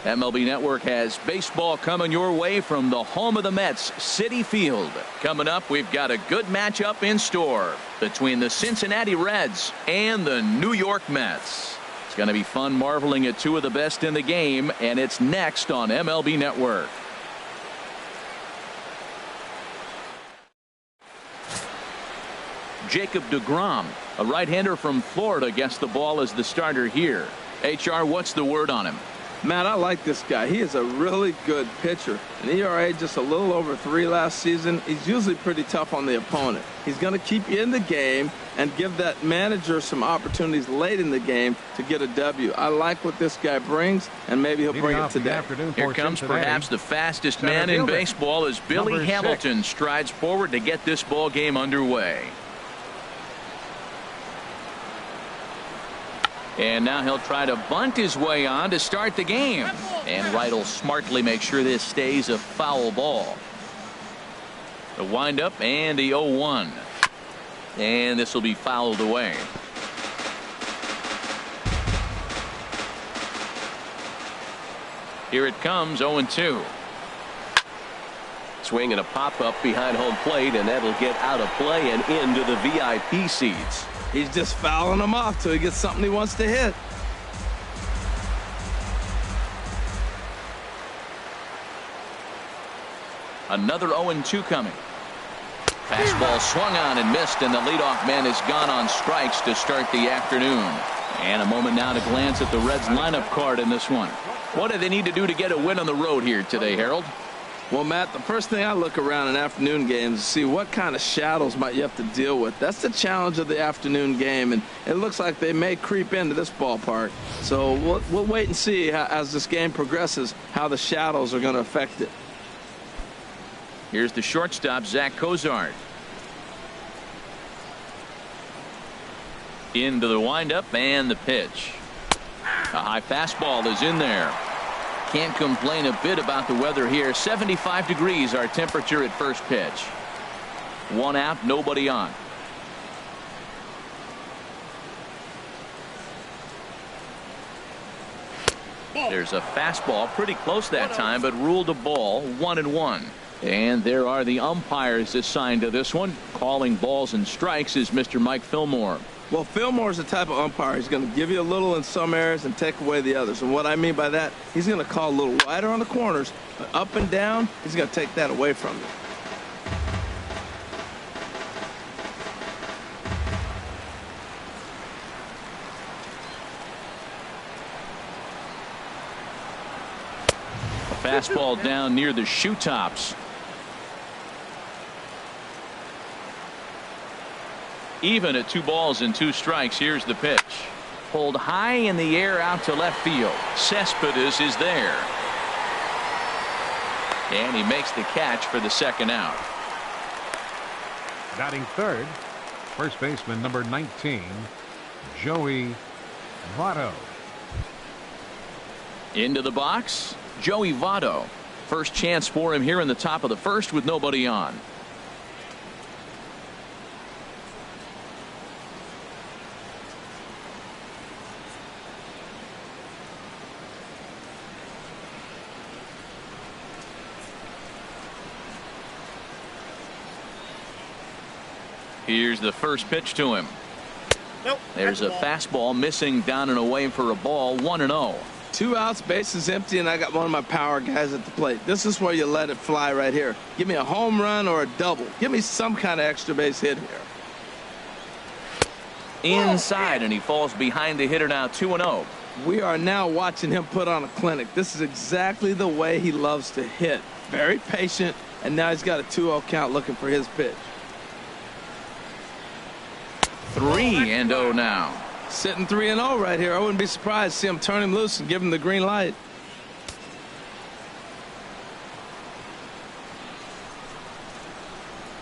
MLB Network has baseball coming your way from the home of the Mets, Citi Field. Coming up, we've got a good matchup in store between the Cincinnati Reds and the New York Mets. It's going to be fun marveling at two of the best in the game, and it's next on MLB Network. Jacob deGrom, a right-hander from Florida, gets the ball as the starter here. HR, what's the word on him? Matt, I like this guy. He is a really good pitcher. An ERA just a little over 3 last season. He's usually pretty tough on the opponent. He's going to keep you in the game and give that manager some opportunities late in the game to get a W. I like what this guy brings, and maybe he'll bring it today. Here comes perhaps the fastest man in baseball as Billy Hamilton strides forward to get this ball game underway. And now he'll try to bunt his way on to start the game. And Wright will smartly make sure this stays a foul ball. The windup and the 0-1. And this will be fouled away. Here it comes, 0-2. Swing and a pop-up behind home plate, and that'll get out of play and into the VIP seats. He's just fouling them off till he gets something he wants to hit. Another 0-2 coming. Fastball swung on and missed, and the leadoff man is gone on strikes to start the afternoon. And a moment now to glance at the Reds lineup card in this one. What do they need to do to get a win on the road here today, Harold? Well, Matt, the first thing I look around in afternoon games is to see what kind of shadows might you have to deal with. That's the challenge of the afternoon game, and it looks like they may creep into this ballpark. So we'll wait and see how, as this game progresses, how the shadows are going to affect it. Here's the shortstop, Zach Cozart. Into the windup and the pitch. A high fastball is in there. Can't complain a bit about the weather here. 75 degrees our temperature at first pitch. 1 out, nobody on. There's a fastball pretty close that time, but ruled a ball. 1-1. And there are the umpires assigned to this one. Calling balls and strikes is Mr. Mike Fillmore. Well, Fillmore's the type of umpire. He's going to give you a little in some areas and take away the others. And what I mean by that, he's going to call a little wider on the corners, but up and down, he's going to take that away from you. A fastball down near the shoe tops. Even at 2 balls and 2 strikes. Here's the pitch. Pulled high in the air out to left field. Cespedes is there. And he makes the catch for the second out. Batting third, first baseman number 19, Joey Votto. Into the box, Joey Votto. First chance for him here in the top of the first with nobody on. Here's the first pitch to him. There's a fastball missing down and away for a ball. 1-0. 2 outs, bases empty, and I got one of my power guys at the plate. This is where you let it fly right here. Give me a home run or a double. Give me some kind of extra base hit here. Inside, and he falls behind the hitter now. 2-0. We are now watching him put on a clinic. This is exactly the way he loves to hit. Very patient, and now he's got a 2-0 count looking for his pitch. 3-0 now. Sitting 3-0 right here. I wouldn't be surprised to see him turn him loose and give him the green light.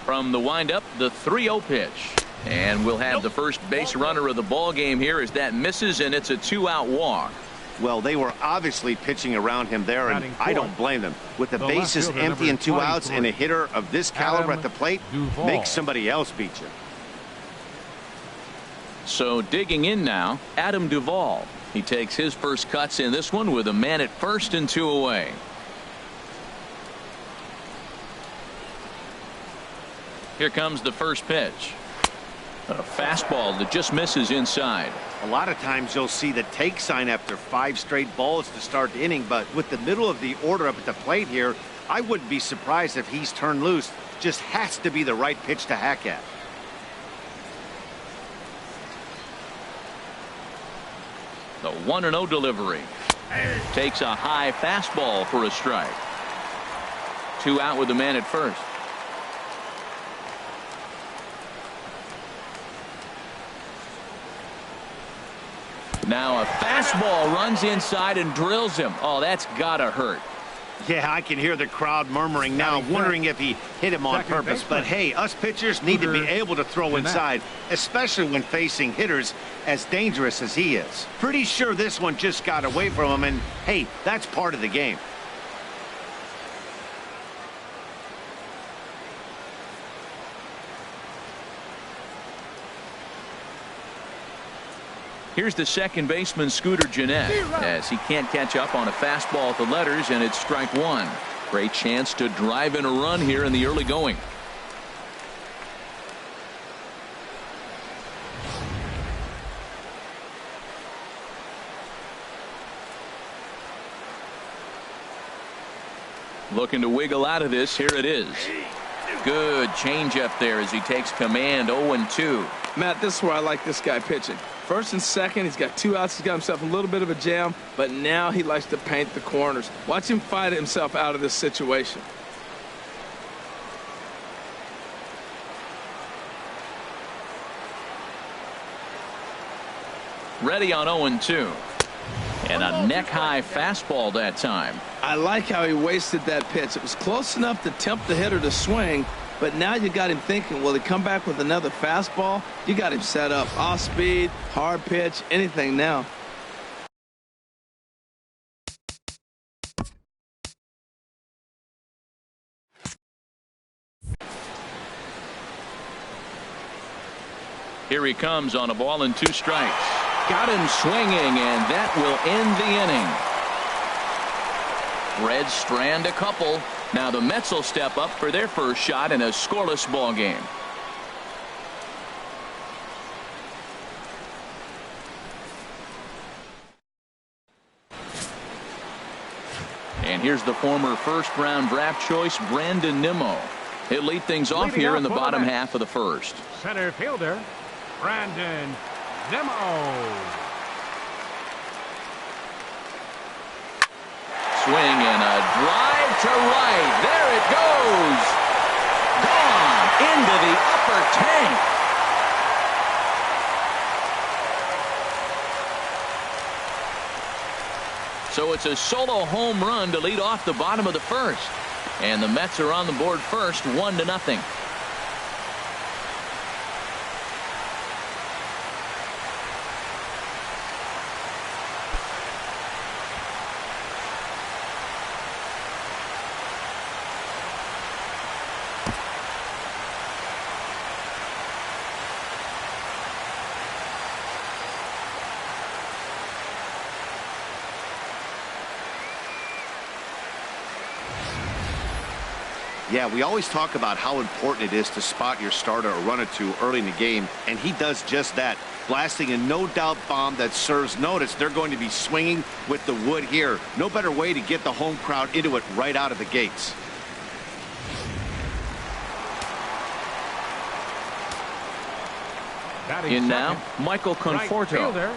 From the windup, the 3-0 pitch. And we'll have the first base runner of the ball game here as that misses, and it's a 2-out walk. Well, they were obviously pitching around him there, and I don't blame them. With the bases empty and 2 outs and a hitter of this caliber at the plate, make somebody else beat you. So digging in now, Adam Duvall. He takes his first cuts in this one with a man at first and 2 away. Here comes the first pitch. A fastball that just misses inside. A lot of times you'll see the take sign after 5 straight balls to start the inning, but with the middle of the order up at the plate here, I wouldn't be surprised if he's turned loose. Just has to be the right pitch to hack at. The 1-0 delivery. Takes a high fastball for a strike. 2 out with the man at first. Now a fastball runs inside and drills him. Oh, that's gotta hurt. Yeah, I can hear the crowd murmuring now, wondering if he hit him on purpose. But hey, us pitchers need to be able to throw inside, especially when facing hitters as dangerous as he is. Pretty sure this one just got away from him, and hey, that's part of the game. Here's the second baseman, Scooter Gennett, as he can't catch up on a fastball at the letters, and it's strike 1. Great chance to drive in a run here in the early going. Looking to wiggle out of this. Here it is. Good changeup there as he takes command. 0-2. Matt, this is where I like this guy pitching. First and second, he's got 2 outs. He's got himself a little bit of a jam, but now he likes to paint the corners. Watch him fight himself out of this situation. Ready on 0-2. And a neck-high fastball that time. I like how he wasted that pitch. It was close enough to tempt the hitter to swing, but now you got him thinking, will he come back with another fastball? You got him set up. Off speed, hard pitch, anything now. Here he comes on a ball and 2 strikes. Got him swinging, and that will end the inning. Reds strand a couple. Now the Mets will step up for their first shot in a scoreless ball game. And here's the former first-round draft choice, Brandon Nimmo. He'll lead things off here in the bottom half of the first. Center fielder, Brandon Nimmo. Swing and a drive to right. There it goes. Gone into the upper tank. So it's a solo home run to lead off the bottom of the first. And the Mets are on the board first, 1-0. Yeah, we always talk about how important it is to spot your starter or run it to early in the game, and he does just that, blasting a no-doubt bomb that serves notice. They're going to be swinging with the wood here. No better way to get the home crowd into it right out of the gates. In now, Michael Conforto.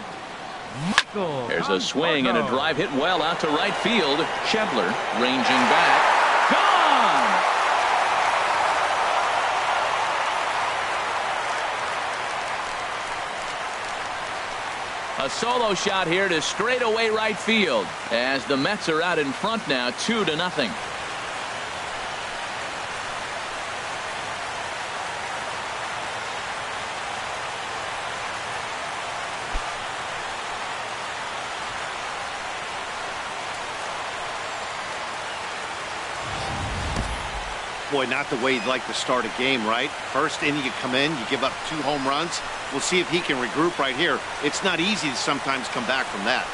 There's a swing and a drive hit well out to right field. Schebler ranging back. Gone! A solo shot here to straightaway right field as the Mets are out in front now, 2-0. Boy, not the way you'd like to start a game, right? First inning, you come in, you give up 2 home runs. We'll see if he can regroup right here. It's not easy to sometimes come back from that.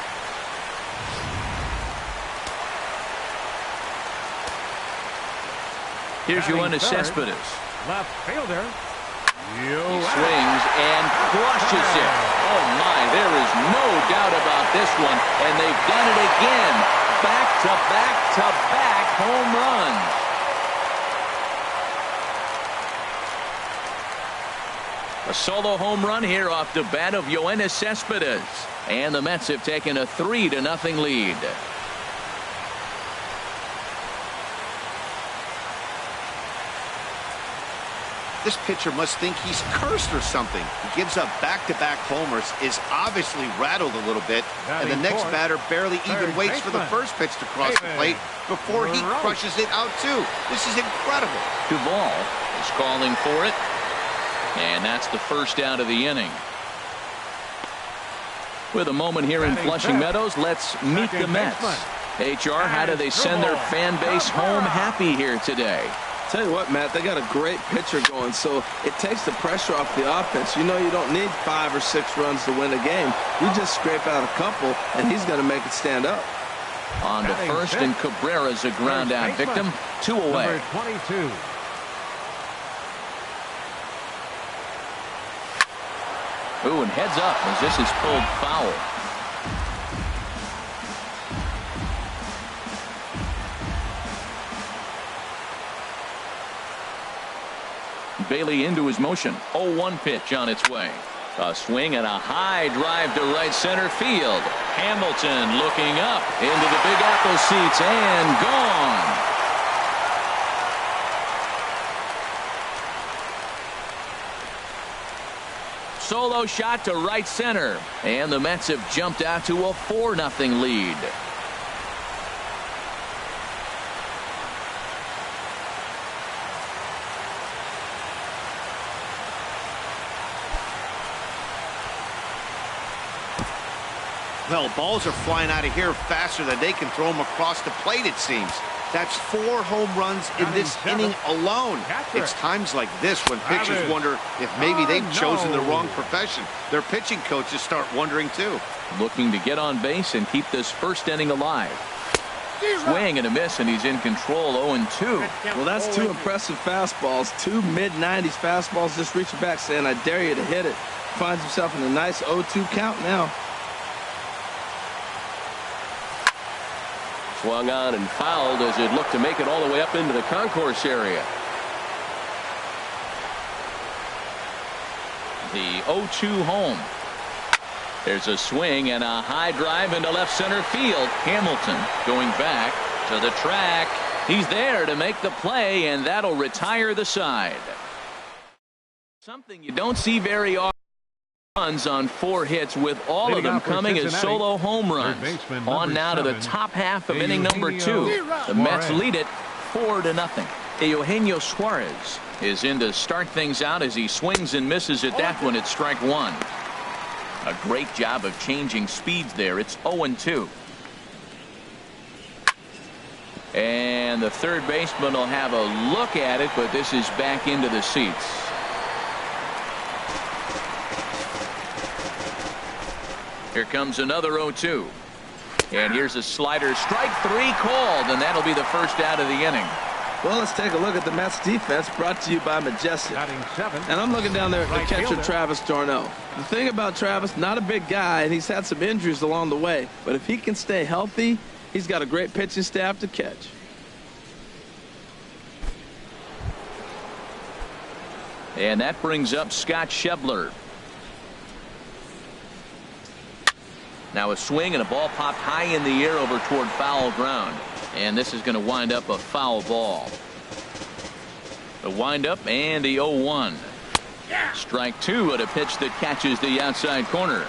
Here's Yoenis Cespedes. Left fielder. He swings and crushes it. Oh my, there is no doubt about this one. And they've done it again. Back-to-back-to-back home runs. A solo home run here off the bat of Yoenis Cespedes. And the Mets have taken a 3-0 lead. This pitcher must think he's cursed or something. He gives up back-to-back homers, is obviously rattled a little bit, and the next batter barely even waits for the first pitch to cross the plate before he crushes it out too. This is incredible. Duvall is calling for it, and that's the first out of the inning. With a moment here in Flushing Meadows, let's meet the Mets. HR, how do they send their fan base home happy here today? Tell you what, Matt, they got a great pitcher going, so it takes the pressure off the offense. You know you don't need 5 or 6 runs to win a game. You just scrape out a couple, and he's going to make it stand up. On to first, and Cabrera's a ground out victim. 2 away. Number 22. Ooh, and heads up as this is pulled foul. Bailey into his motion. 0-1 pitch on its way. A swing and a high drive to right center field. Hamilton looking up into the Big Apple seats and gone. Solo shot to right center, and the Mets have jumped out to a 4-0 lead. Well, balls are flying out of here faster than they can throw them across the plate, it seems. That's 4 home runs in this inning alone. It's times like this when pitchers wonder if maybe they've chosen the wrong profession. Their pitching coaches start wondering too. Looking to get on base and keep this first inning alive. Swing and a miss, and he's in control. 0-2. Well, that's 2 impressive fastballs. 2 mid-90s fastballs just reaching back saying, I dare you to hit it. Finds himself in a nice 0-2 count now. Swung on and fouled as it looked to make it all the way up into the concourse area. The 0-2 home. There's a swing and a high drive into left center field. Hamilton going back to the track. He's there to make the play, and that'll retire the side. Something you don't see very often. Runs on 4 hits, with all of them coming as solo home runs. On now to the top half of inning number 2. The Mets lead it 4-0. Eugenio Suarez is in to start things out as he swings and misses at that one at strike 1. A great job of changing speeds there. It's 0-2. And the third baseman will have a look at it, but this is back into the seats. Here comes another 0-2. And here's a slider. Strike 3 called, and that'll be the first out of the inning. Well, let's take a look at the Mets defense, brought to you by Majestic. And I'm looking down there at the catcher, Travis d'Arnaud. The thing about Travis, not a big guy, and he's had some injuries along the way. But if he can stay healthy, he's got a great pitching staff to catch. And that brings up Scott Schebler. Now a swing and a ball popped high in the air over toward foul ground. And this is going to wind up a foul ball. The windup and the 0-1. Strike 2 at a pitch that catches the outside corner.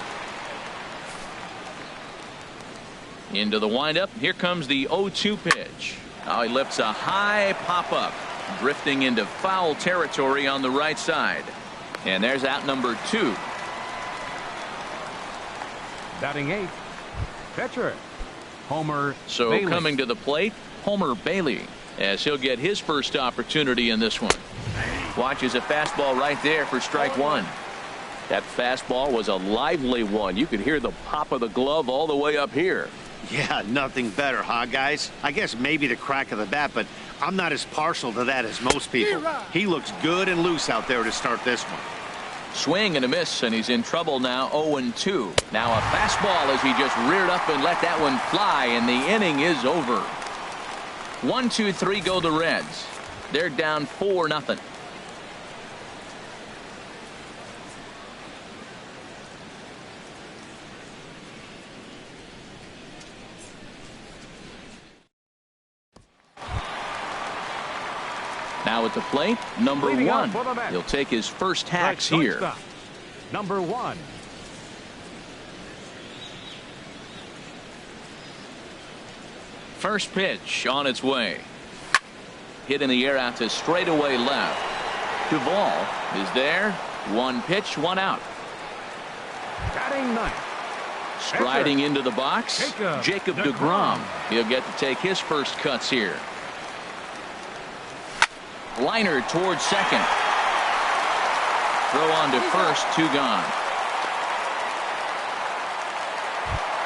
Into the windup. Here comes the 0-2 pitch. Now he lifts a high pop up, drifting into foul territory on the right side. And there's out number 2. Batting 8th, pitcher, Homer So Bailey. coming to the plate, Homer Bailey. as he'll get his first opportunity in this one. Watches a fastball right there for strike one. That fastball was a lively one. You could hear the pop of the glove all the way up here. Yeah, nothing better, huh, guys? I guess maybe the crack of the bat, but I'm not as partial to that as most people. He looks good and loose out there to start this one. Swing and a miss, and he's in trouble now. 0-2. Now a fastball as he just reared up and let that one fly, and the inning is over. 1-2-3 go the Reds. They're down 4-0. Now at the plate, number one. He'll take his first hacks here. Number one. First pitch on its way. Hit in the air out to straightaway left. Duvall is there. One pitch, one out. Batting ninth. Striding into the box, Jacob deGrom. He'll get to take his first cuts here. Liner towards second. Throw on to first, two gone.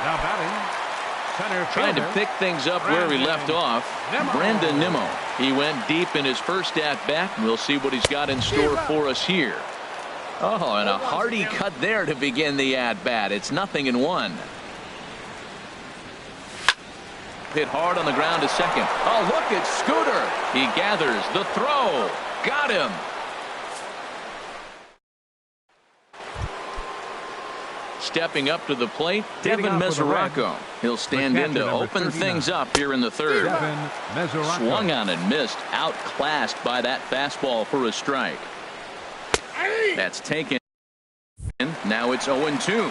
Now batting, center Trying to fielder, pick things up where he left off. Brandon Nimmo. He went deep in his first at-bat. We'll see what he's got in store for us here. Oh, and a hearty cut there to begin the at-bat. It's 0-1. Hit hard on the ground to second. Oh, look at Scooter. He gathers the throw. Got him. Stepping up to the plate, Devin Mesoraco. He'll stand in to open things up here in the third. Swung on and missed. Outclassed by that fastball for a strike. That's taken. Now it's 0-2.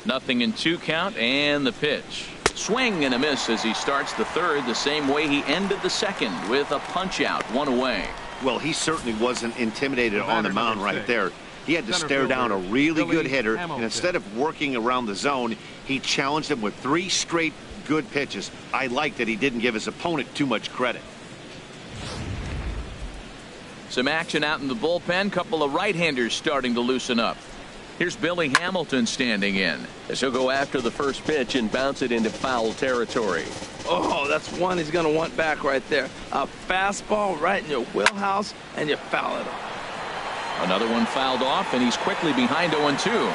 Nothing in 2 count, and the pitch. Swing and a miss as he starts the third the same way he ended the second, with a punch out, one away. Well, he certainly wasn't intimidated on the mound right there. He had to stare down a really good hitter, and instead of working around the zone, he challenged him with 3 straight good pitches. I like that he didn't give his opponent too much credit. Some action out in the bullpen. Couple of right-handers starting to loosen up. Here's Billy Hamilton standing in as he'll go after the first pitch and bounce it into foul territory. Oh, that's one he's going to want back right there. A fastball right in your wheelhouse, and you foul it off. Another one fouled off, and he's quickly behind 0-2.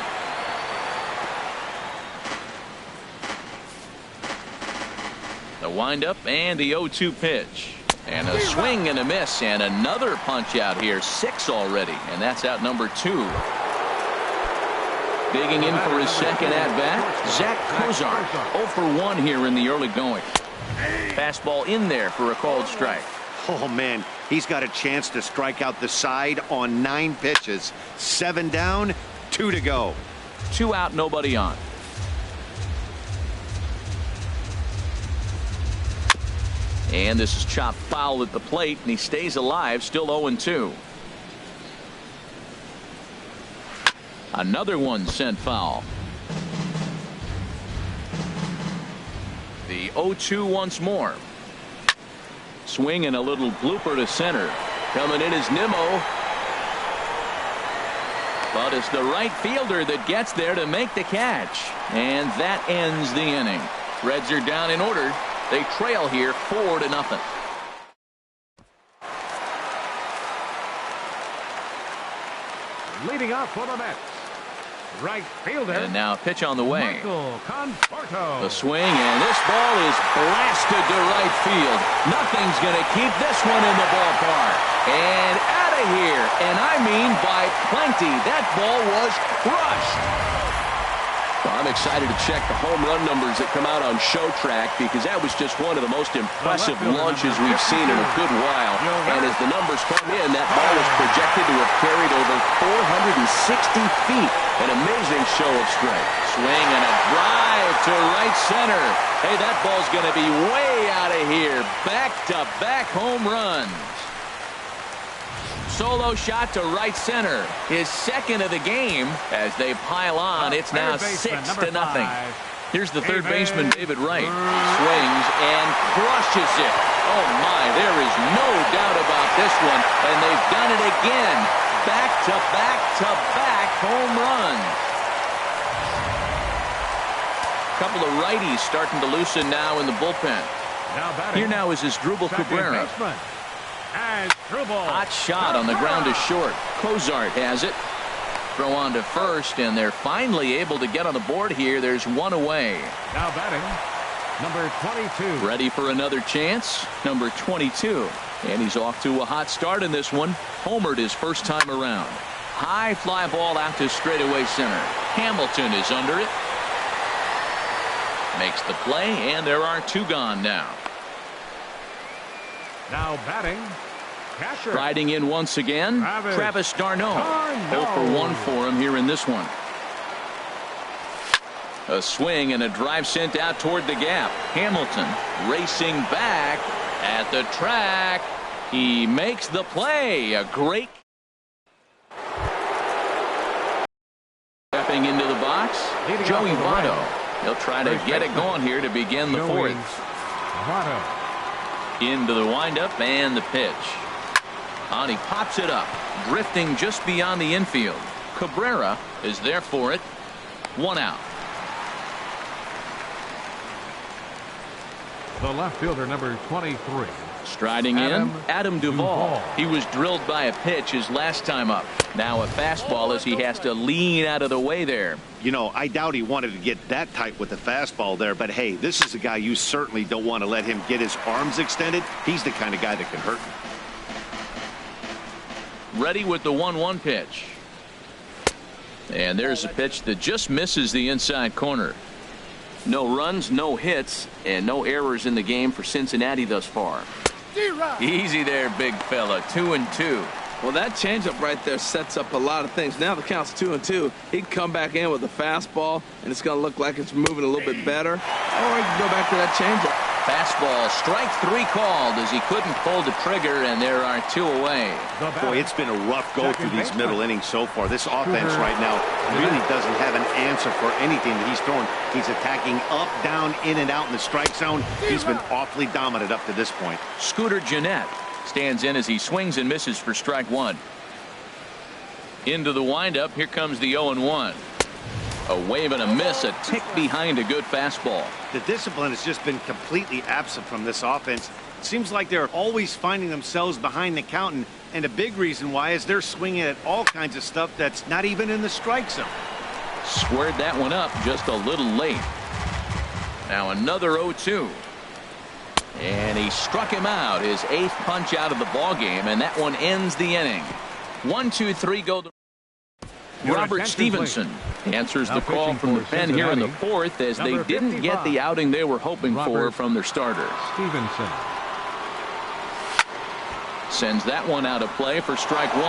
The windup and the 0-2 pitch. And a swing and a miss, and another punch out here. 6 already, and that's out number 2. Digging in for his second at-bat, Zach Cozart. 0-for-1 here in the early going. Fastball in there for a called strike. Oh, man, he's got a chance to strike out the side on 9 pitches. 7 down, 2 to go. 2 out, nobody on. And this is chopped foul at the plate, and he stays alive, still 0-2. Another one sent foul. The 0-2 once more. Swing and a little blooper to center. Coming in is Nimmo. But it's the right fielder that gets there to make the catch. And that ends the inning. Reds are down in order. They trail here 4-0. Leading off for the Mets, right fielder. And now a pitch on the way. The swing, and this ball is blasted to right field. Nothing's going to keep this one in the ballpark. And out of here, and I mean by plenty. That ball was crushed. Well, I'm excited to check the home run numbers that come out on Show Track because that was just one of the most impressive launches we've seen in a good while. And as the numbers come in, that ball is projected to have carried over 460 feet. An amazing show of strength. Swing and a drive to right center. Hey, that ball's going to be way out of here. Back-to-back home runs. Solo shot to right center. His second of the game as they pile on. It's now 6-0. Here's the third baseman, David Wright. Swings and crushes it. Oh, my, there is no doubt about this one. And they've done it again. Back-to-back-to-back home runs. Couple of righties starting to loosen now in the bullpen. Here now is Asdrubal Cabrera. Hot shot on the ground is short. Cozart has it. Throw on to first, and they're finally able to get on the board here. There's one away. Now batting, number 22. Ready for another chance? Number 22. And he's off to a hot start in this one. Homered his first time around. High fly ball out to straightaway center. Hamilton is under it. Makes the play, and there are two gone now. Now batting, catcher. Riding in once again, Travis d'Arnaud. 0 for 1 for him here in this one. A swing and a drive sent out toward the gap. Hamilton racing back at the track. He makes the play. A great stepping into the box. Joey Votto. He'll try to get it going here to begin the fourth. Into the windup and the pitch. And he pops it up, drifting just beyond the infield. Cabrera is there for it. One out. The left fielder, number 23. Striding in, Adam Duvall. He was drilled by a pitch his last time up. Now a fastball as he has to lean out of the way there. You know, I doubt he wanted to get that tight with the fastball there, but hey, this is a guy you certainly don't want to let him get his arms extended. He's the kind of guy that can hurt you. Ready with the 1-1 pitch. And there's a pitch that just misses the inside corner. No runs, no hits, and no errors in the game for Cincinnati thus far. Easy there, big fella. 2-2. Well, that changeup right there sets up a lot of things. Now the count's 2-2. He can come back in with a fastball, and it's going to look like it's moving a little bit better. Or he can go back to that changeup. Fastball, strike 3 called as he couldn't pull the trigger, and there are 2 away. Boy, it's been a rough go through these middle innings so far. This offense right now really doesn't have an answer for anything that he's throwing. He's attacking up, down, in, and out in the strike zone. He's been awfully dominant up to this point. Scooter Gennett stands in as he swings and misses for strike 1. Into the windup. Here comes the 0-1. A wave and a miss, a tick behind a good fastball. The discipline has just been completely absent from this offense. It seems like they're always finding themselves behind the count, and a big reason why is they're swinging at all kinds of stuff that's not even in the strike zone. Squared that one up just a little late. Now another 0-2. And he struck him out, his 8th punch out of the ball game, and that one ends the inning. 1-2-3 go. Robert Stevenson answers the call from the pen here in the 4th as they didn't get the outing they were hoping for from their starter. Stevenson sends that one out of play for strike 1.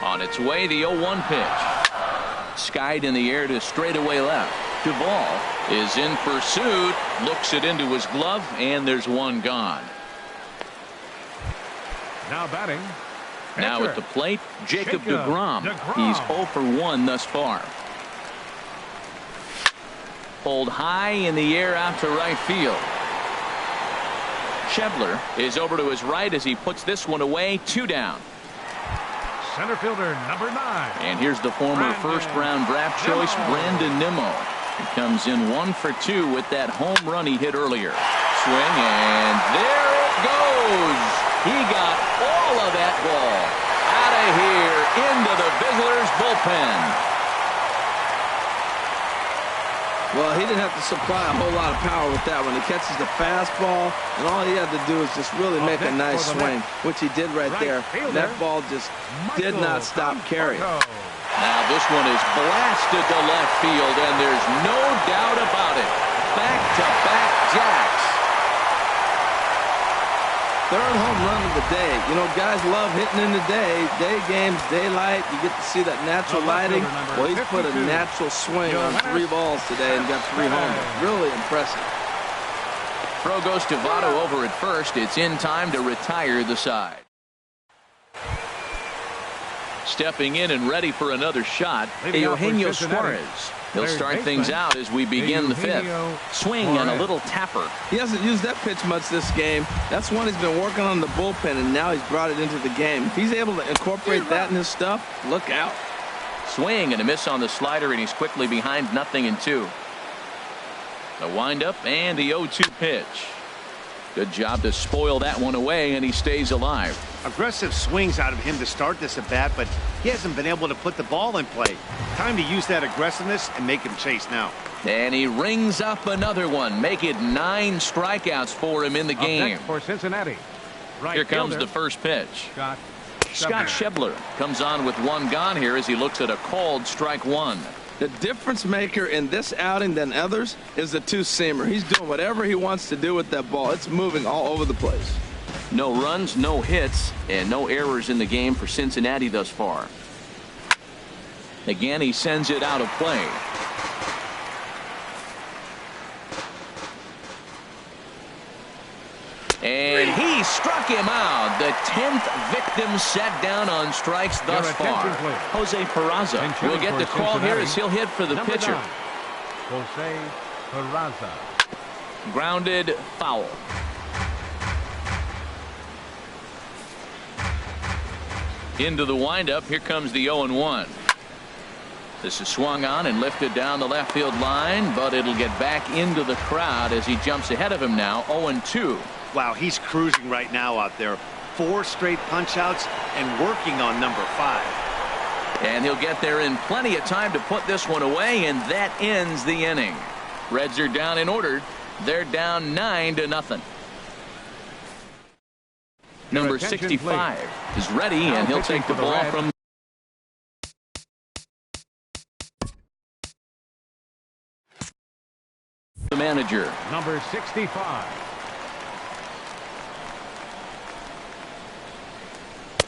On its way, the 0-1 pitch. Skied in the air to straightaway left. Duvall is in pursuit, looks it into his glove, and there's one gone. now batting. Now at the plate, Jacob deGrom. He's 0 for 1 thus far. Pulled high in the air out to right field. Schebler is over to his right as he puts this one away. 2 down. Center fielder number 9. And here's the former first-round draft choice, Brandon Nimmo. He comes in 1 for 2 with that home run he hit earlier. Swing, and there it goes. He got all of that ball out of here into the visitors' bullpen. Well, he didn't have to supply a whole lot of power with that one. He catches the fastball, and all he had to do is just really make a nice swing, which he did right there. And that ball just did not stop carrying. Now this one is blasted to left field, and there's no doubt about it. Back-to-back jacks. Third home run of the day. You know, guys love hitting in the day. Day games, daylight. You get to see that natural lighting. Well, he's put a natural swing on 3 balls today and got 3 homers. Really impressive. Throw goes to Votto over at first. It's in time to retire the side. Stepping in and ready for another shot, Eugenio Suarez. He'll start things out as we begin the 5th. Swing and a little tapper. He hasn't used that pitch much this game. That's one he's been working on the bullpen, and now he's brought it into the game. If he's able to incorporate that in his stuff, look out. Swing and a miss on the slider, and he's quickly behind 0-2. The windup and the 0-2 pitch. Good job to spoil that one away, and he stays alive. Aggressive swings out of him to start this at bat, but he hasn't been able to put the ball in play. Time to use that aggressiveness and make him chase now. And he rings up another one. Make it 9 strikeouts for him in the game. Next for Cincinnati. Here comes the first pitch. Scott Schebler comes on with 1 gone here as he looks at a called strike 1. The difference maker in this outing than others is the 2-seamer. He's doing whatever he wants to do with that ball. It's moving all over the place. No runs, no hits, and no errors in the game for Cincinnati thus far. Again, he sends it out of play. And he struck him out. The 10th victim set down on strikes thus far. Jose Peraza will get the call here as he'll hit for the pitcher. Jose Peraza. Grounded foul. Into the windup. Here comes the 0-1. This is swung on and lifted down the left field line, but it'll get back into the crowd as he jumps ahead of him now. 0-2. Wow, he's cruising right now out there. 4 straight punch outs and working on number 5. And he'll get there in plenty of time to put this one away, and that ends the inning. Reds are down in order. They're down 9-0. Number 65 is ready, and he'll take the ball from the manager. Number 65.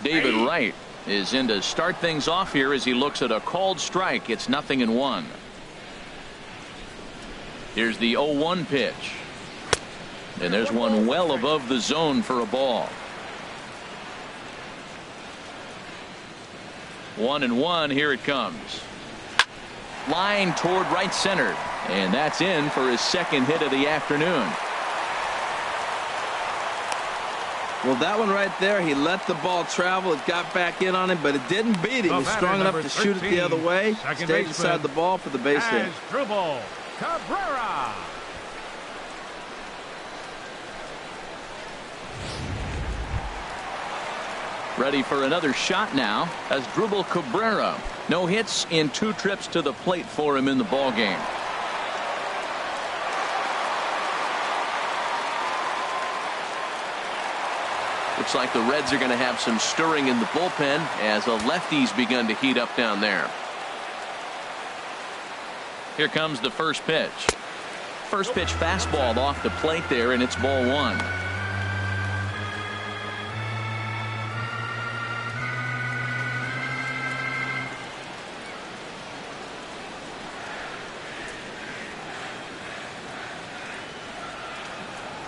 David Wright is in to start things off here as he looks at a called strike. It's 0-1. Here's the 0-1 pitch. And there's one well above the zone for a ball. 1-1. Here it comes. Line toward right center. And that's in for his 2nd hit of the afternoon. Well, that one right there, he let the ball travel. It got back in on him, but it didn't beat him. He's strong enough to shoot it the other way. Stayed inside the ball for the base hit. Asdrubal Cabrera. Ready for another shot now. Asdrubal Cabrera. No hits in 2 trips to the plate for him in the ball game. Looks like the Reds are going to have some stirring in the bullpen as the lefties begun to heat up down there. Here comes the first pitch. First pitch fastball off the plate there, and it's ball 1.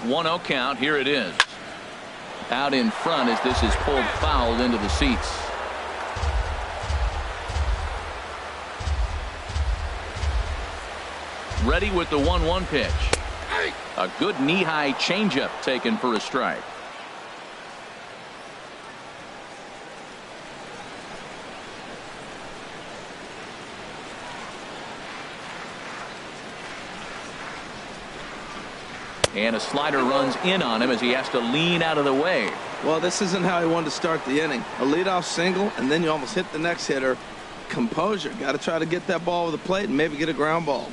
One 0 count. Here it is. Out in front as this is pulled foul into the seats. Ready with the 1-1 pitch. A good knee-high changeup taken for a strike. And a slider runs in on him as he has to lean out of the way. Well, this isn't how he wanted to start the inning. A leadoff single, and then you almost hit the next hitter. Composure. Got to try to get that ball over the plate and maybe get a ground ball.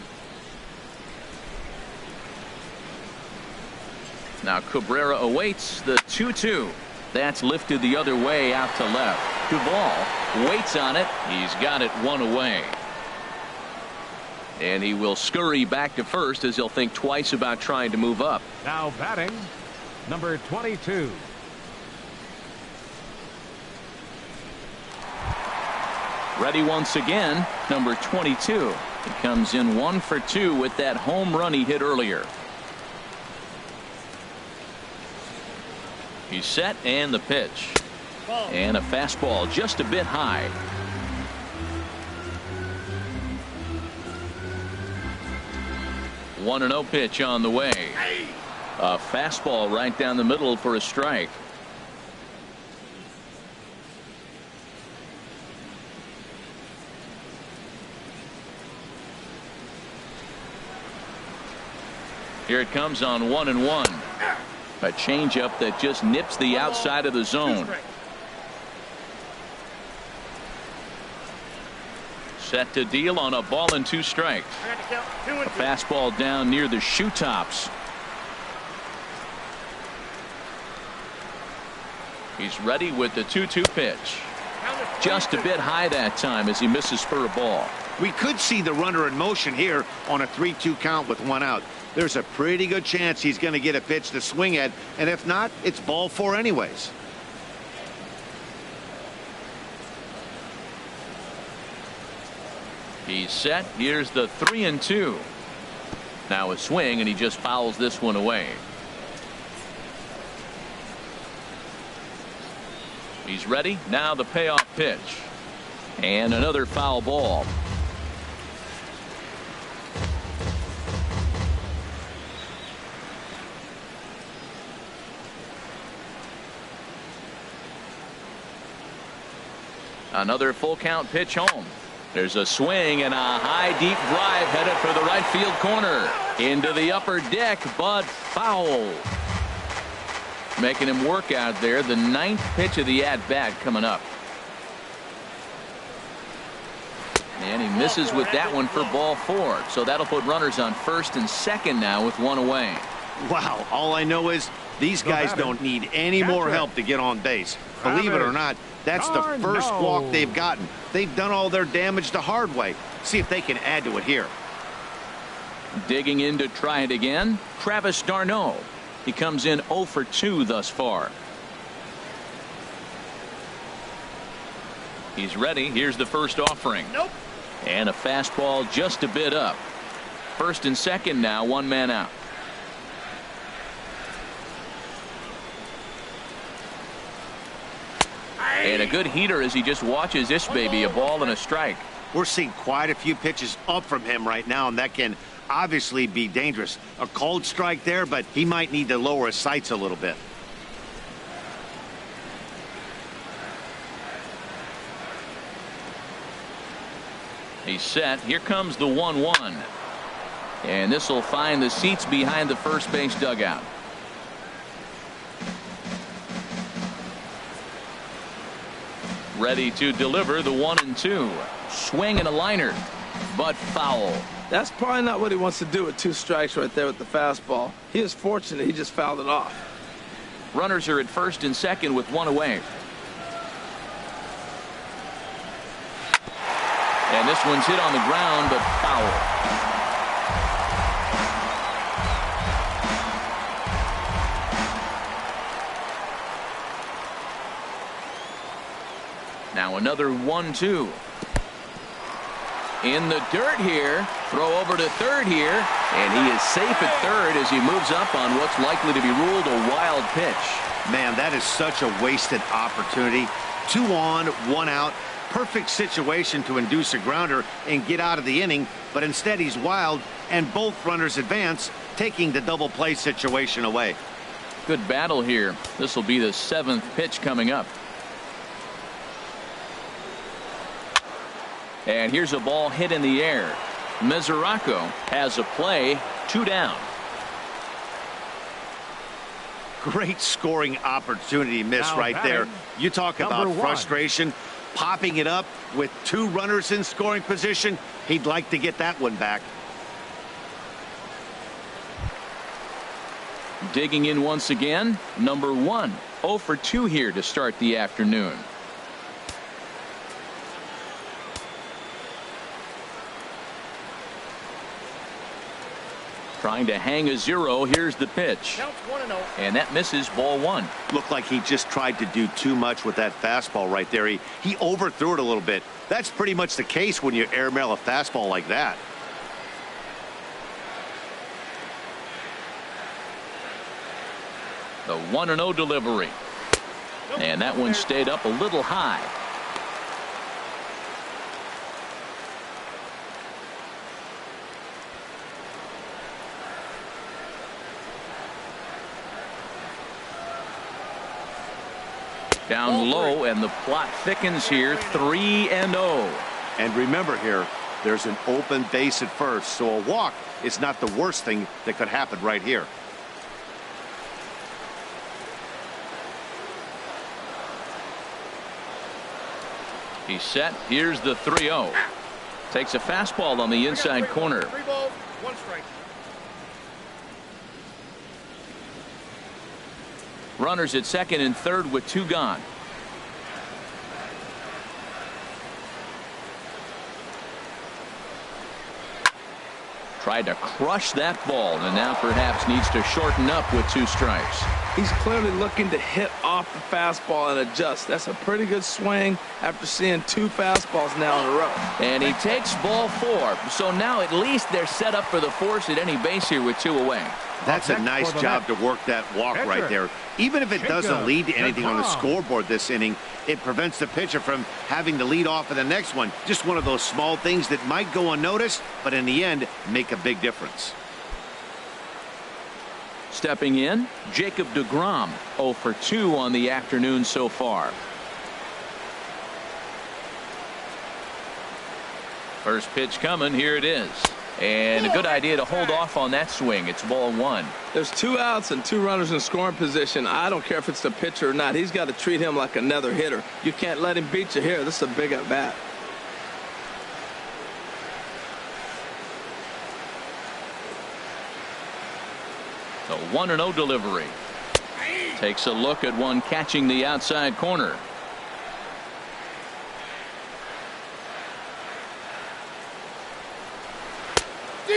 Now Cabrera awaits the 2-2. That's lifted the other way out to left. Duvall waits on it. He's got it one away. And he will scurry back to first as he'll think twice about trying to move up. Now batting, number 22. Ready once again, number 22. He comes in 1 for 2 with that home run he hit earlier. He's set and the pitch. And a fastball just a bit high. One 1-0 pitch on the way. A fastball right down the middle for a strike. Here it comes on 1-1. A changeup that just nips the outside of the zone. Set to deal on a ball and 2 strikes. A fastball down near the shoe tops. He's ready with the 2-2 pitch. Just a bit high that time as he misses for a ball. We could see the runner in motion here on a 3-2 count with 1 out. There's a pretty good chance he's going to get a pitch to swing at, and if not, it's ball 4 anyways. He's set. Here's the 3-2. Now a swing, and he just fouls this one away. He's ready. Now the payoff pitch. And another foul ball. Another full count pitch home. There's a swing and a high deep drive headed for the right field corner. Into the upper deck, but foul. Making him work out there. The 9th pitch of the at-bat coming up. And he misses with that one for ball 4. So that'll put runners on first and second now with 1 away. Wow, all I know is these guys don't need any more help to get on base. Believe it or not, that's the first walk they've gotten. They've done all their damage the hard way. See if they can add to it here. Digging in to try it again, Travis d'Arnaud. He comes in 0 for 2 thus far. He's ready. Here's the first offering. Nope. And a fastball just a bit up. First and second now, 1 man out. And a good heater as he just watches this baby, a ball and a strike. We're seeing quite a few pitches up from him right now, and that can obviously be dangerous. A cold strike there, but he might need to lower his sights a little bit. He's set. Here comes the 1-1. And this will find the seats behind the first base dugout. Ready to deliver the 1-2. Swing and a liner, but foul. That's probably not what he wants to do with 2 strikes right there with the fastball. He is fortunate he just fouled it off. Runners are at first and second with 1 away. And this one's hit on the ground, but foul. Now another 1-2. In the dirt here. Throw over to third here. And he is safe at third as he moves up on what's likely to be ruled a wild pitch. Man, that is such a wasted opportunity. 2 on, 1 out. Perfect situation to induce a grounder and get out of the inning. But instead he's wild, and both runners advance, taking the double play situation away. Good battle here. This will be the 7th pitch coming up. And here's a ball hit in the air. Mesoraco has a play, 2 down. Great scoring opportunity miss right there. You talk about frustration. Popping it up with 2 runners in scoring position. He'd like to get that one back. Digging in once again, number 1. 0 for 2 here to start the afternoon. Trying to hang a 0. Here's the pitch. And that misses, ball 1. Looked like he just tried to do too much with that fastball right there. He overthrew it a little bit. That's pretty much the case when you airmail a fastball like that. The 1-0 delivery. And that one stayed up a little high. Down low, and the plot thickens here. 3-0. And remember here, there's an open base at first, so a walk is not the worst thing that could happen right here. He's set. Here's the 3-0. Takes a fastball on the inside corner. 3 balls, 1 strike. Runners at second and third with 2 gone. Tried to crush that ball, and now perhaps needs to shorten up with 2 strikes. He's clearly looking to hit off the fastball and adjust. That's a pretty good swing after seeing 2 fastballs now in a row. And he takes ball 4. So now at least they're set up for the force at any base here with 2 away. That's a nice job to work that walk right there. Even if it doesn't lead to anything on the scoreboard this inning, it prevents the pitcher from having to lead off in the next one. Just one of those small things that might go unnoticed, but in the end, make a big difference. Stepping in, Jacob deGrom, 0 for 2 on the afternoon so far. First pitch coming, here it is. And a good idea to hold off on that swing. It's ball 1. There's 2 outs and 2 runners in scoring position. I don't care if it's the pitcher or not. He's got to treat him like another hitter. You can't let him beat you here. This is a big at bat. The 1-0 delivery. Takes a look at one catching the outside corner.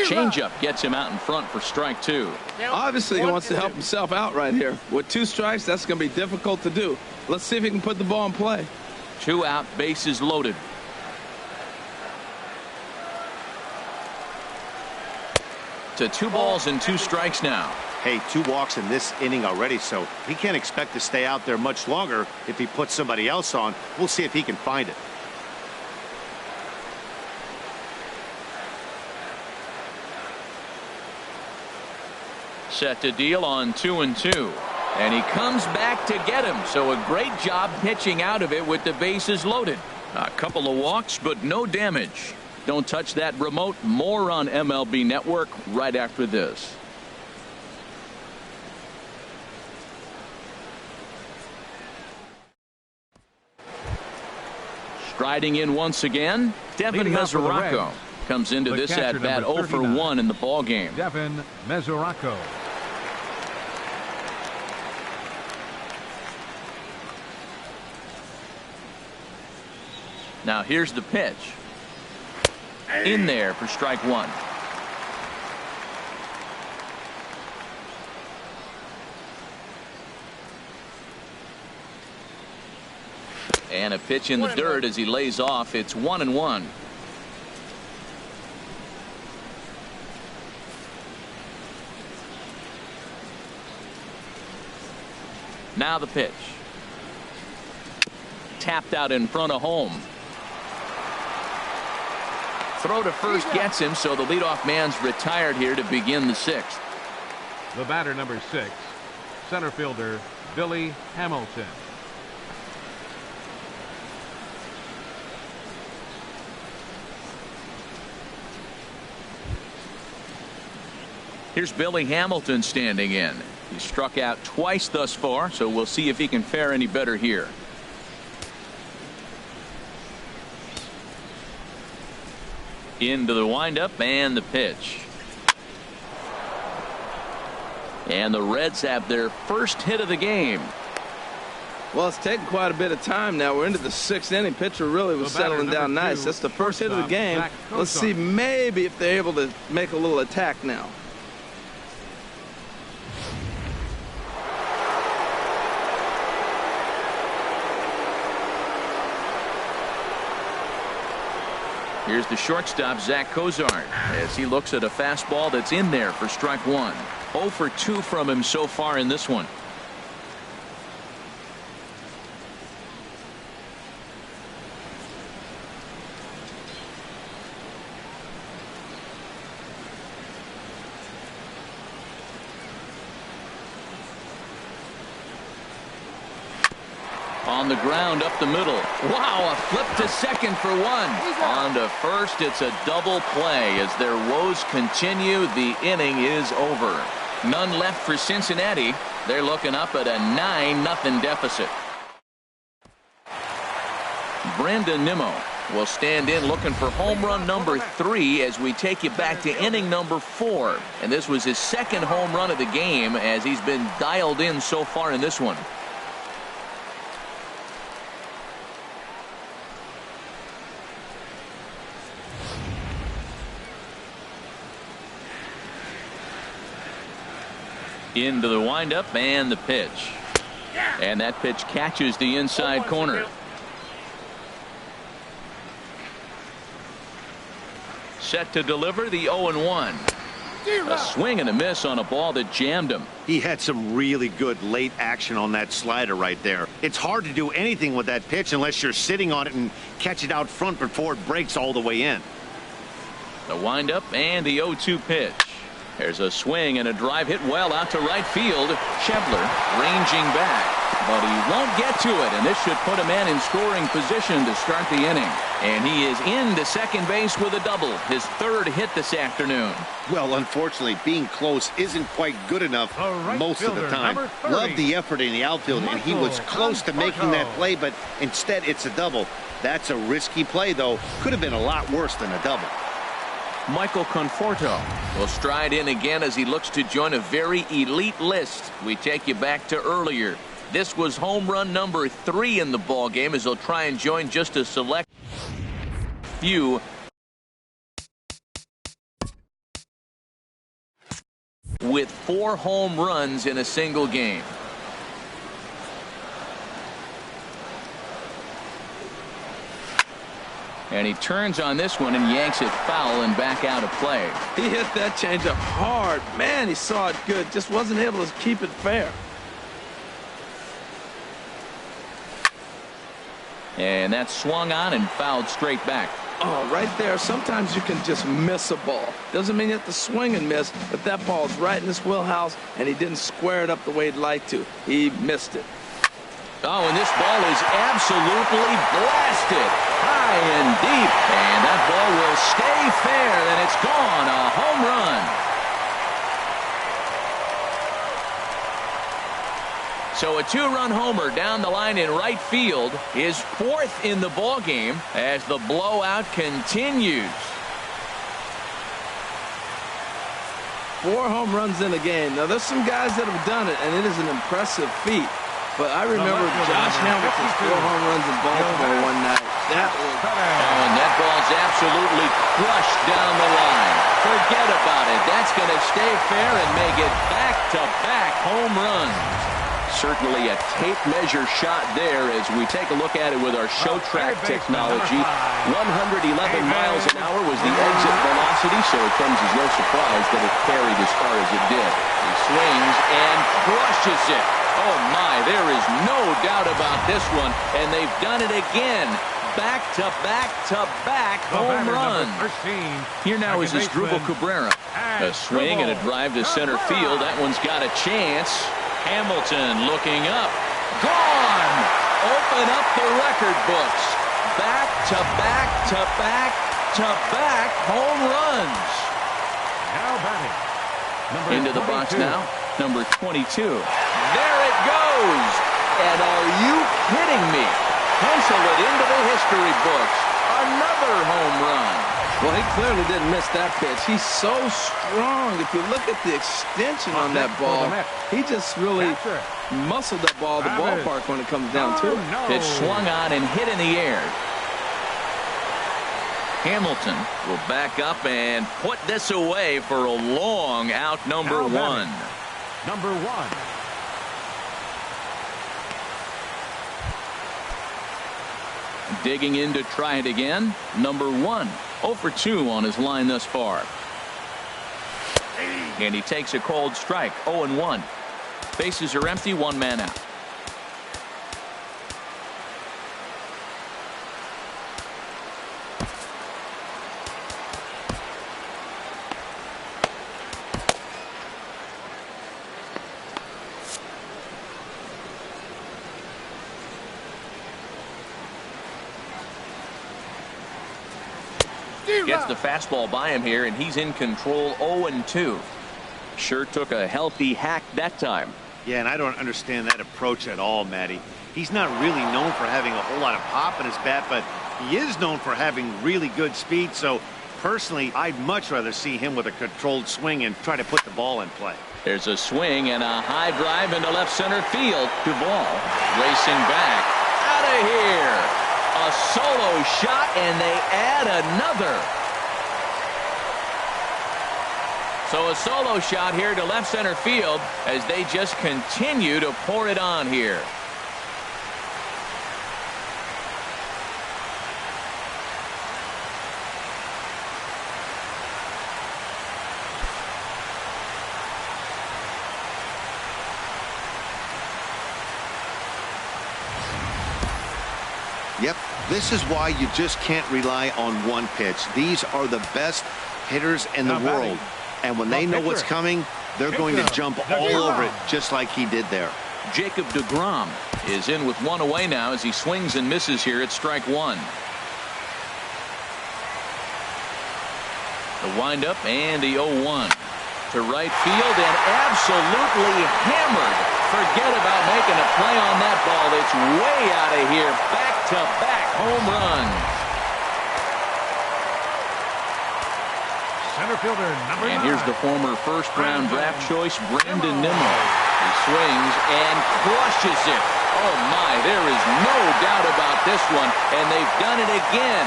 Changeup gets him out in front for strike 2. Obviously, he wants to help himself out right here. With 2 strikes, that's going to be difficult to do. Let's see if he can put the ball in play. 2 out, bases loaded. To 2 balls and 2 strikes now. Hey, 2 walks in this inning already, so he can't expect to stay out there much longer if he puts somebody else on. We'll see if he can find it. Set to deal on 2-2. And he comes back to get him. So a great job pitching out of it with the bases loaded. A couple of walks, but no damage. Don't touch that remote. More on MLB Network right after this. Striding in once again, Devin Mesoraco comes into this at bat 0 for 1 in the ball game. Devin Mesoraco. Now here's the pitch. In there for strike 1. And a pitch in the dirt as he lays off. It's 1-1. Now the pitch. Tapped out in front of home. Throw to first gets him, so the leadoff man's retired here to begin the 6th. The batter, number 6, center fielder Billy Hamilton. Here's Billy Hamilton standing in. He struck out twice thus far, so we'll see if he can fare any better here. Into the windup and the pitch. And the Reds have their first hit of the game. Well, it's taken quite a bit of time now. We're into the 6th inning. Pitcher really was settling down nice. That's the first hit of the game. Let's see maybe if they're able to make a little attack now. Here's the shortstop, Zach Cozart, as he looks at a fastball that's in there for strike one. 0 for 2 from him so far in this one. On the ground up the middle. Wow, a flip to second for one. On to first, it's a double play. As their woes continue, the inning is over. None left for Cincinnati. They're looking up at a 9-0 deficit. Brandon Nimmo will stand in looking for home run number 3 as we take you back to inning number 4. And this was his second home run of the game as he's been dialed in so far in this one. Into the windup and the pitch. And that pitch catches the inside corner. Set to deliver the 0-1. A swing and a miss on a ball that jammed him. He had some really good late action on that slider right there. It's hard to do anything with that pitch unless you're sitting on it and catch it out front before it breaks all the way in. The windup and the 0-2 pitch. There's a swing and a drive hit well out to right field. Schebler ranging back, but he won't get to it, and this should put a man in scoring position to start the inning. And he is into second base with a double, his 3rd hit this afternoon. Well, unfortunately, being close isn't quite good enough most of the time. Love the effort in the outfield, and he was close to making that play, but instead it's a double. That's a risky play, though. Could have been a lot worse than a double. Michael Conforto will stride in again as he looks to join a very elite list. We take you back to earlier. This was home run number 3 in the ball game as he'll try and join just a select few with 4 home runs in a single game. And he turns on this one and yanks it foul and back out of play. He hit that changeup hard. Man, he saw it good. Just wasn't able to keep it fair. And that swung on and fouled straight back. Oh, right there. Sometimes you can just miss a ball. Doesn't mean you have to swing and miss, but that ball's right in his wheelhouse, and he didn't square it up the way he'd like to. He missed it. Oh, and this ball is absolutely blasted high and deep, and that ball will stay fair, and it's gone. A home run. So a 2-run homer down the line in right field, his 4th in the ball game as the blowout continues. 4 home runs in a game. Now, there's some guys that have done it, and it is an impressive feat. But I remember Josh Hamilton's 4 home runs in Baltimore one night. That was... Oh, and that ball's absolutely crushed down the line. Forget about it. That's going to stay fair and make it back-to-back home runs. Certainly a tape measure shot there as we take a look at it with our show track technology. 111 miles an hour was the exit velocity, so it comes as no surprise that it carried as far as it did. He swings and crushes it. Oh my, there is no doubt about this one, and they've done it again. Back-to-back-to-back home runs. Here now is Asdrubal Cabrera. A swing and a drive to center field. That one's got a chance. Hamilton looking up. Gone! Open up the record books. Back-to-back-to-back-to-back home runs. Now batting. Into the box now, number 22. There it goes! And are you kidding me? Pencil it into the history books. A another home run. Well, he clearly didn't miss that pitch. He's so strong. If you look at the extension on that ball, he just really muscled that ball to the ballpark when it comes down to it. Pitch swung on and hit in the air. Hamilton will back up and put this away for a long out, number one. Number one. Digging in to try it again. Number one. 0 for 2 on his line thus far. And he takes a cold strike. 0-1. Bases are empty. One man out. Gets the fastball by him here, and he's in control. 0-2. Sure took a healthy hack that time. Yeah, and I don't understand that approach at all, Matty. He's not really known for having a whole lot of pop in his bat, but he is known for having really good speed. So personally, I'd much rather see him with a controlled swing and try to put the ball in play. There's a swing and a high drive into left center field. Duvall racing back. Out of here. A solo shot, and they add another. So a solo shot here to left center field as they just continue to pour it on here. Yep, this is why you just can't rely on one pitch. These are the best hitters in the world. And when they know what's coming, they're going to jump all over it just like he did there. Jacob deGrom is in with one away now as he swings and misses here at strike one. The windup and the 0-1 to right field and absolutely hammered. Forget about making a play on that ball. It's way out of here. Back-to-back home runs. Center fielder number 9. And here's the former first-round draft choice, Brandon Nimmo. He swings and crushes it. Oh, my, there is no doubt about this one. And they've done it again.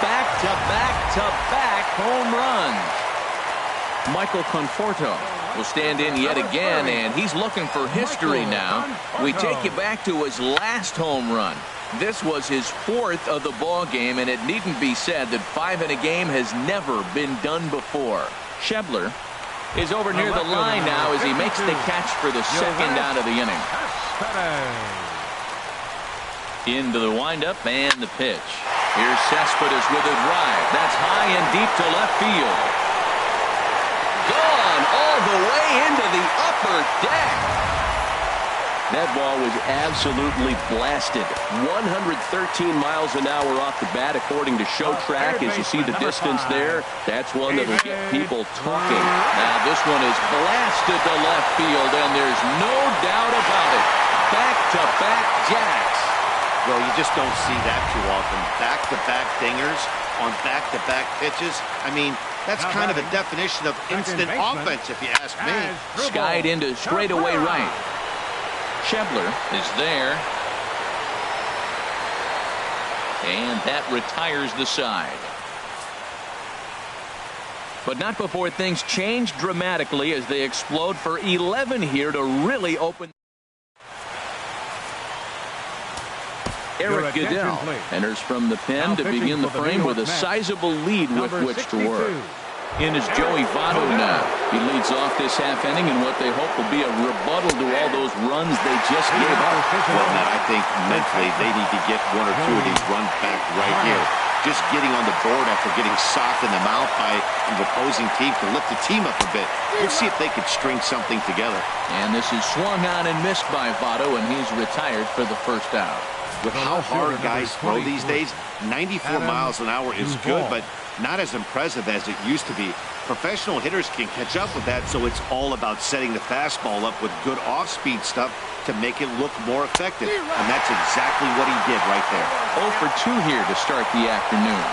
Back-to-back-to-back home runs. Michael Conforto will stand in yet again, and he's looking for history now. We take you back to his last home run. This was his 4th of the ball game, and it needn't be said that 5 in a game has never been done before. Schebler is over near the line now as he makes the catch for the second out of the inning. Into the windup and the pitch. Here's Cespedes with a drive. That's high and deep to left field. Gone all the way into the upper deck. That ball was absolutely blasted. 113 miles an hour off the bat, according to Show Track. As you see the distance there, that's one that will get people talking. Now this one is blasted to left field, and there's no doubt about it. Back-to-back jacks. Well, you just don't see that too often. Back-to-back dingers on back-to-back pitches. I mean, that's kind of a definition of instant offense, if you ask me. Skied into straightaway right. Schebler is there. And that retires the side. But not before things change dramatically as they explode for 11 here to really open. Eric Goodell enters from the pen to begin the frame with a sizable lead with which to work. In is Joey Votto now. He leads off this half inning in what they hope will be a rebuttal to all those runs they just gave up. Well, Matt, I think mentally they need to get 1 or 2 of these runs back right here. Just getting on the board after getting socked in the mouth by the opposing team to lift the team up a bit. Let's see if they could string something together. And this is swung on and missed by Votto, and he's retired for the first out. With how hard guys throw these days, 94 miles an hour is good, but not as impressive as it used to be. Professional hitters can catch up with that, so it's all about setting the fastball up with good off-speed stuff to make it look more effective. And that's exactly what he did right there. 0 for 2 here to start the afternoon.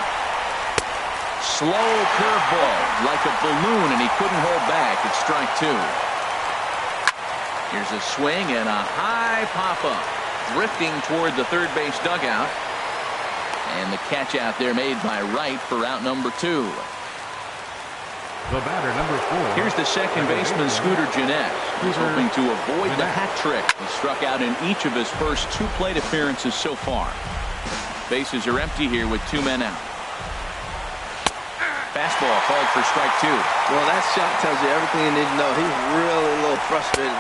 Slow curveball, like a balloon, and he couldn't hold back. It's strike 2. Here's a swing and a high pop-up, drifting toward the third base dugout. And the catch out there made by Wright for out number 2. The batter, number 4. Here's the second baseman, Scooter Gennett. He's hoping to avoid the hat trick. He struck out in each of his first 2 plate appearances so far. Bases are empty here with 2 men out. Fastball called for strike 2. Well, that shot tells you everything you need to know. He's really a little frustrated.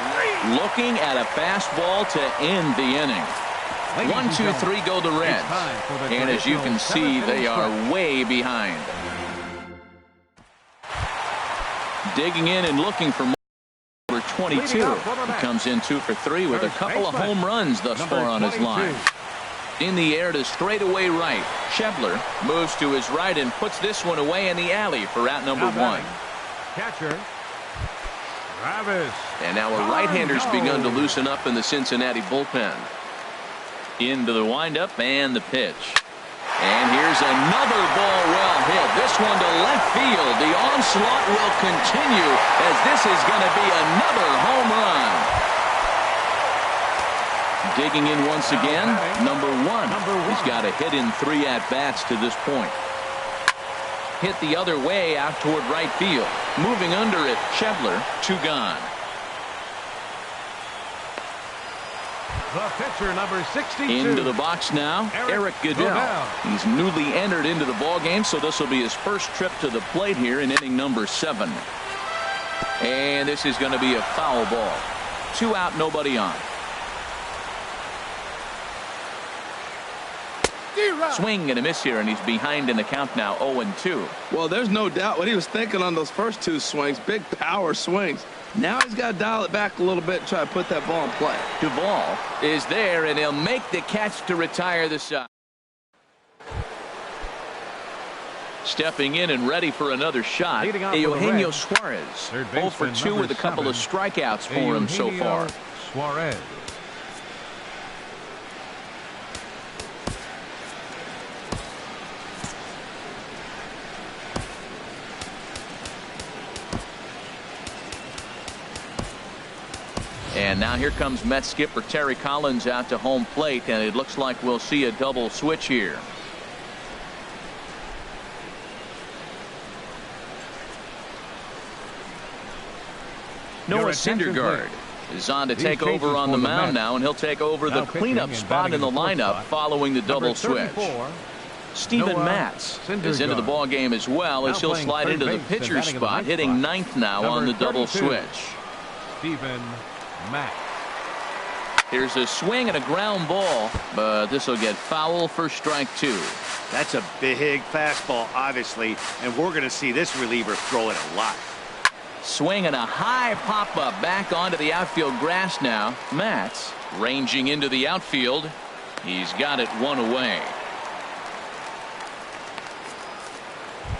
Looking at a fastball to end the inning. 1, 2, 3 go the Reds. And as you can see, they are way behind. Digging in and looking for number 22. He comes in 2 for 3 with a couple of home runs thus far on his line. In the air to straightaway right. Schebler moves to his right and puts this one away in the alley for out number 1. Catcher, Travis. And now a right-hander's begun to loosen up in the Cincinnati bullpen. Into the windup and the pitch. And here's another ball well hit. This one to left field. The onslaught will continue as this is going to be another home run. Digging in once again, number 1. He's got a hit in 3 at-bats to this point. Hit the other way out toward right field. Moving under it, Schebler, 2 gone. The pitcher, number 62. Into the box now, Eric Goodell. He's newly entered into the ballgame, so this will be his first trip to the plate here in inning number 7. And this is going to be a foul ball. 2 out, nobody on. Swing and a miss here, and he's behind in the count now, 0-2. Well, there's no doubt what he was thinking on those first 2 swings. Big power swings. Now he's got to dial it back a little bit and try to put that ball in play. Duvall is there, and he'll make the catch to retire the side. Stepping in and ready for another shot, Eugenio Suarez. 0 for 2 with a couple of strikeouts for him so far. Suarez. And now here comes Mets skipper Terry Collins out to home plate, and it looks like we'll see a double switch here. Noah Syndergaard is on to take over on the mound now, and he'll take over the cleanup spot in the lineup following the double switch. Stephen Matz is into the ball game as well, as he'll slide into the pitcher's spot, hitting 9th now on the double switch. Stephen Matz. Here's a swing and a ground ball, but this will get foul for strike 2. That's a big fastball, obviously, and we're going to see this reliever throw it a lot. Swing and a high pop-up back onto the outfield grass now. Matz ranging into the outfield. He's got it 1 away.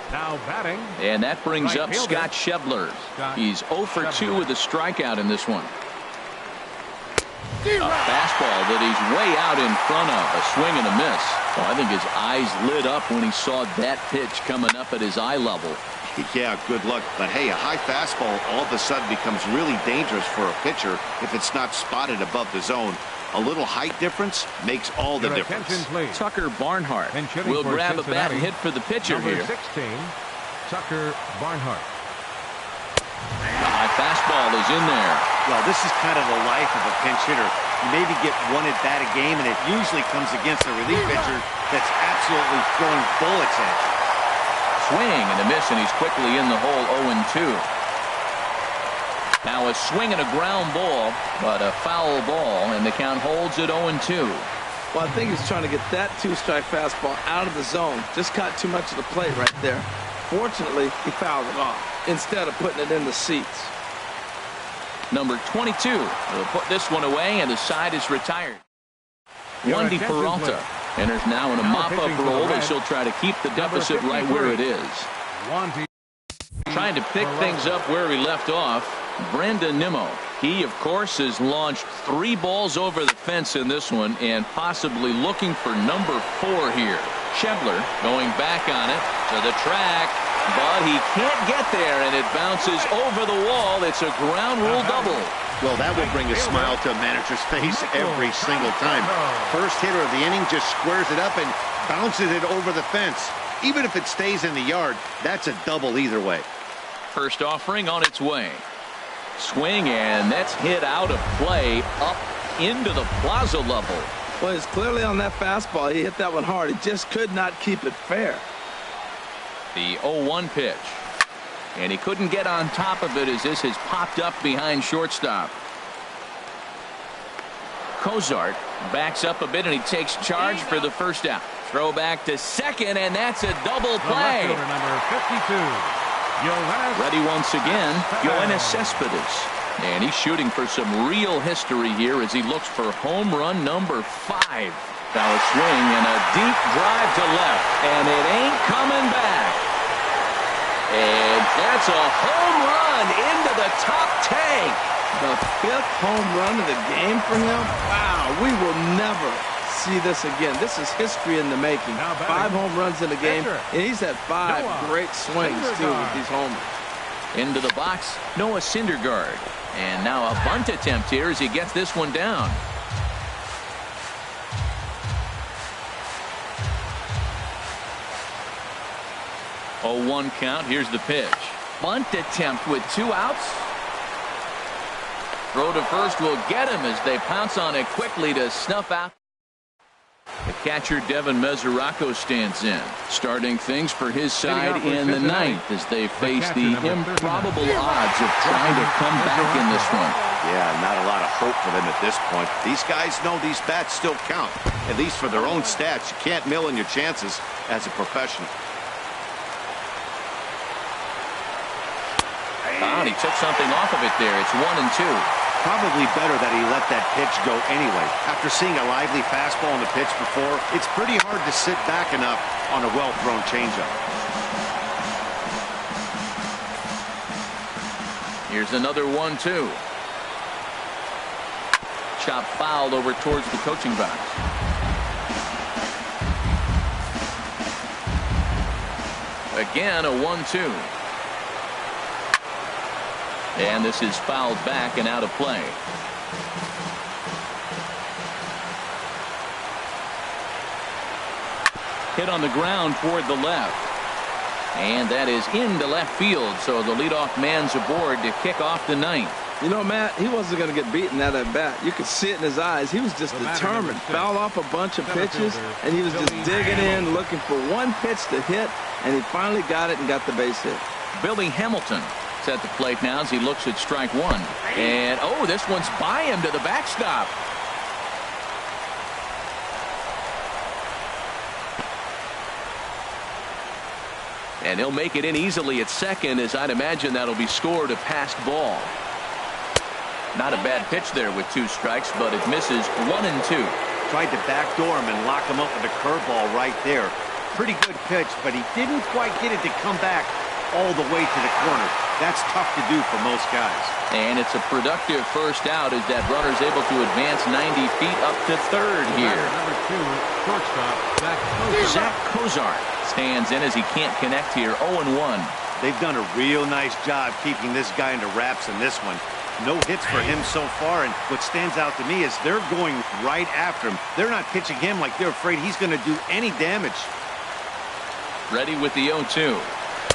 Now batting. And that brings up Scott Schebler. He's 0 for 2 with a strikeout in this one. A fastball that he's way out in front of. A swing and a miss. Well, I think his eyes lit up when he saw that pitch coming up at his eye level. Yeah, good luck. But hey, a high fastball all of a sudden becomes really dangerous for a pitcher if it's not spotted above the zone. A little height difference makes all the difference. Tucker Barnhart will grab a bat and hit for the pitcher number here. 16, Tucker Barnhart. The high fastball is in there. Well, this is kind of the life of a pinch hitter. You maybe get 1 at bat a game, and it usually comes against a relief pitcher that's absolutely throwing bullets at you. Swing and a miss, and he's quickly in the hole, 0-2. Now a swing and a ground ball, but a foul ball, and the count holds at 0-2. Well, I think he's trying to get that 2-strike fastball out of the zone. Just caught too much of the plate right there. Fortunately, he fouled it off instead of putting it in the seats. Number 22 will put this one away, and the side is retired. Wendy Peralta enters now in a mop-up role as she'll try to keep the deficit right where it is. Trying to pick things up where we left off, Brandon Nimmo. He, of course, has launched 3 balls over the fence in this one and possibly looking for number 4 here. Schebler going back on it to the track, but he can't get there, and it bounces over the wall. It's a ground rule double. Well, that will bring a smile to a manager's face every single time. First hitter of the inning just squares it up and bounces it over the fence. Even if it stays in the yard, that's a double either way. First offering on its way. Swing, and that's hit out of play up into the plaza level. Well, it's clearly on that fastball. He hit that one hard. He just could not keep it fair. The 0-1 pitch. And he couldn't get on top of it as this has popped up behind shortstop. Cozart backs up a bit and he takes charge for the first out. Throw back to second, and that's a double play. Number 52. Ready once again, Yoenis Cespedes. And he's shooting for some real history here as he looks for home run number 5. Now a swing and a deep drive to left, and it ain't coming back. And that's a home run into the top tank. The 5th home run of the game for him? Wow, we will never see this again. This is history in the making. 5 home runs in a game, and he's had 5 great swings, too, with these homers. Into the box, Noah Syndergaard. And now a bunt attempt here as he gets this one down. Oh, 1 count. Here's the pitch. Bunt attempt with 2 outs. Throw to first will get him as they pounce on it quickly to snuff out. The catcher Devin Mesoraco stands in, starting things for his side in the 9th as they face the improbable odds of trying to come back in this one. Yeah, not a lot of hope for them at this point. These guys know these bats still count, at least for their own stats. You can't mill in your chances as a professional. And he took something off of it there. It's 1-2. Probably better that he let that pitch go anyway. After seeing a lively fastball on the pitch before, it's pretty hard to sit back enough on a well-thrown changeup. Here's another 1-2. Chop fouled over towards the coaching box. Again, a 1-2. And this is fouled back and out of play. Hit on the ground toward the left. And that is into left field, so the leadoff man's aboard to kick off the 9th. You know, Matt, he wasn't going to get beaten at that bat. You could see it in his eyes. He was just determined. Fouled off a bunch of pitches, and he was just digging in, looking for one pitch to hit, and he finally got it and got the base hit. Billy Hamilton at the plate now as he looks at strike 1. And, oh, this one's by him to the backstop. And he'll make it in easily at second, as I'd imagine that'll be scored a passed ball. Not a bad pitch there with 2 strikes, but it misses 1-2. Tried to backdoor him and lock him up with a curveball right there. Pretty good pitch, but he didn't quite get it to come back all the way to the corner. That's tough to do for most guys. And it's a productive first out as that runner's able to advance 90 feet up to third here. Number 2, shortstop, Zach Cozart stands in as he can't connect here. 0-1. They've done a real nice job keeping this guy into wraps in this one. No hits for him so far, and what stands out to me is they're going right after him. They're not pitching him like they're afraid he's going to do any damage. Ready with the 0-2.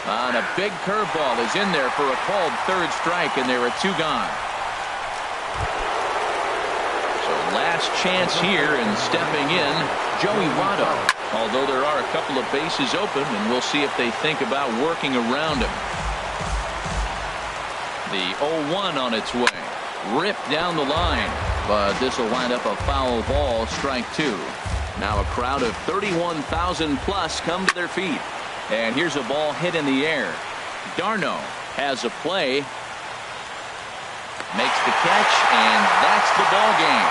And a big curveball is in there for a called 3rd strike, and there are 2 gone. So last chance here, and stepping in, Joey Votto. Although there are a couple of bases open, and we'll see if they think about working around him. The 0-1 on its way. Ripped down the line, but this will wind up a foul ball, strike 2. Now a crowd of 31,000 plus come to their feet. And here's a ball hit in the air. Darno has a play. Makes the catch, and that's the ball game.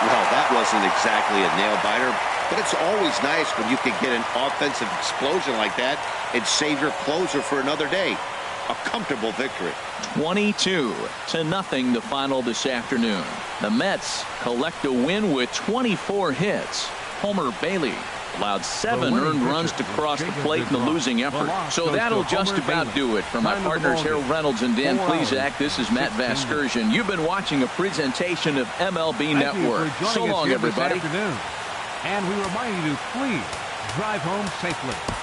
Well, that wasn't exactly a nail-biter, but it's always nice when you can get an offensive explosion like that and save your closer for another day. A comfortable victory. 22-0 the final this afternoon. The Mets collect a win with 24 hits. Homer Bailey allowed 7 earned runs to cross the plate in the losing effort. So that'll just about do it. For my partners Harold Reynolds and Dan Plesac, this is Matt Vasgersian. You've been watching a presentation of MLB Network. So long, everybody. And we remind you to please drive home safely.